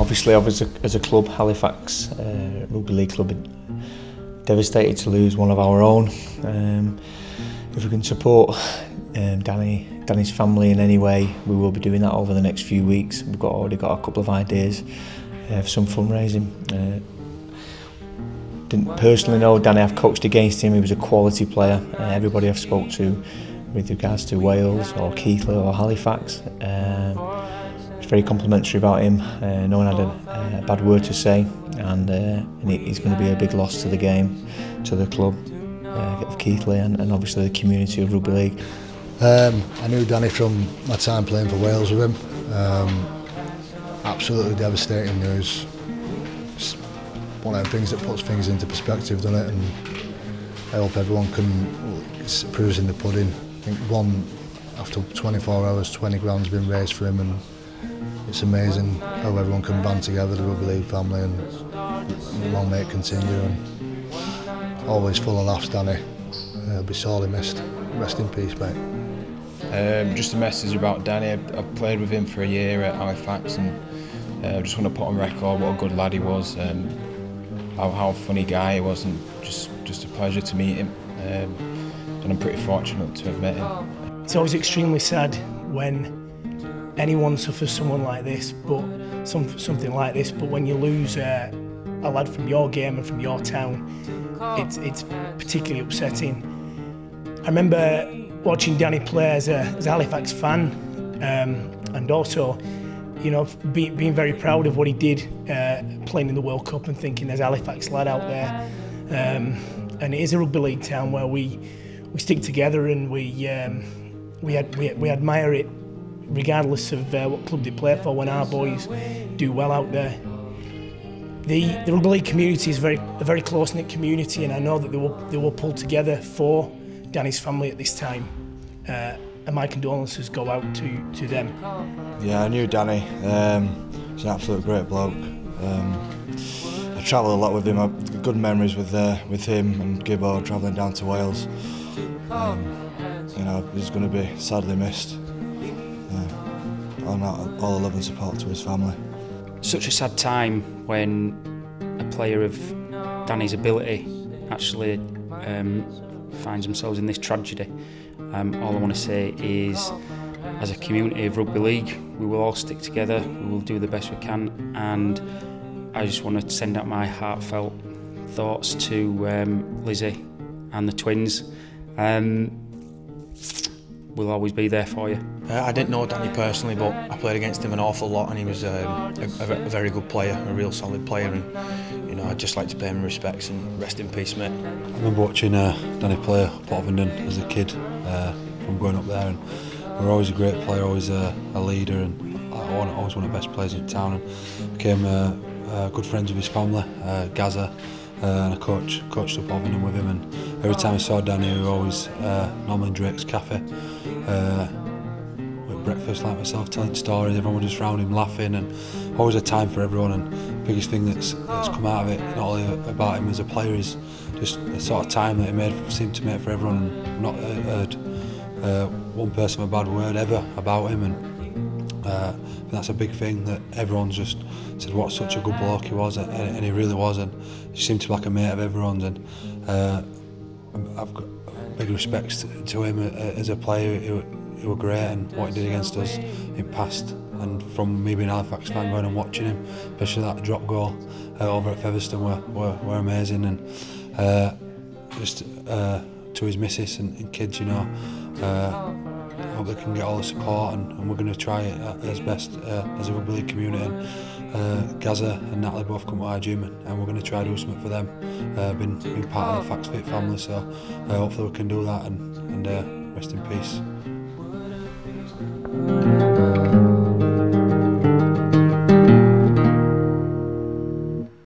Obviously, as a club, Halifax Rugby League club, devastated to lose one of our own. If we can support Danny's family in any way, we will be doing that over the next few weeks. We've already got a couple of ideas for some fundraising. Didn't personally know Danny. I've coached against him. He was a quality player. Everybody I've spoke to with regards to Wales or Keighley or Halifax, it's very complimentary about him. No one had a bad word to say, and he's going to be a big loss to the game, to the club of Keighley, and obviously the community of Rugby League. I knew Danny from my time playing for Wales with him. Absolutely devastating news. It's one of the things that puts things into perspective, doesn't it? And I hope everyone can, it's proofs in the pudding. I think after 24 hours, 20 grand's been raised for him, and it's amazing how everyone can band together, the Rugby League family, and long may it continue. And always full of laughs, Danny. He'll be sorely missed. Rest in peace, mate. Just a message about Danny. I played with him for a year at Halifax, and I just want to put on record what a good lad he was, how funny guy he was, and just a pleasure to meet him. And I'm pretty fortunate to have met him. It's always extremely sad when anyone suffers someone like this, but something like this. But when you lose a lad from your game and from your town, it's particularly upsetting. I remember watching Danny play as a Halifax fan, and also, you know, being very proud of what he did playing in the World Cup, and thinking there's a Halifax lad out there. And it is a rugby league town where we stick together, and we admire it regardless of what club they play for, when our boys do well out there. The rugby league community is a very close-knit community, and I know that they will pull together for Danny's family at this time. And my condolences go out to them. Yeah, I knew Danny. He's an absolute great bloke. I travelled a lot with him. I have good memories with him and Gibbo travelling down to Wales. You know, he's going to be sadly missed. All the love and support to his family. Such a sad time when a player of Danny's ability actually finds themselves in this tragedy. All I want to say is, as a community of Rugby League, we will all stick together, we will do the best we can, and I just want to send out my heartfelt thoughts to Lizzie and the twins. We'll always be there for you. I didn't know Danny personally, but I played against him an awful lot, and he was a very good player, a real solid player, and you know, I'd just like to pay him respects and rest in peace, mate. I remember watching Danny play at Bovingdon as a kid from growing up there, and we were always a great player, always a leader, and always one of the best players in town, and became good friends with his family, Gaza. And I coached up Bovingdon with him, and every time I saw Danny, we were always normally in Drake's Cafe with breakfast like myself, telling stories. Everyone was just around him laughing, and always a time for everyone. And the biggest thing that's come out of it, not only about him as a player, is just the sort of time that he seemed to make for everyone. And not heard one person with a bad word ever about him, and I think that's a big thing, that everyone's just said what such a good bloke he was, and he really was, and he seemed to be like a mate of everyone's, and I've got big respects to him as a player. He was great, and what he did against us in past, and from me being an Halifax fan going and watching him, especially that drop goal over at Featherstone were amazing, and just to his missus and kids, you know, I hope they can get all the support, and we're going to try it as best as a rugby league community. And Gaza and Natalie both come to our gym, and we're going to try to do something for them. Been part of the Fax Fit family, so hopefully we can do that, and rest in peace.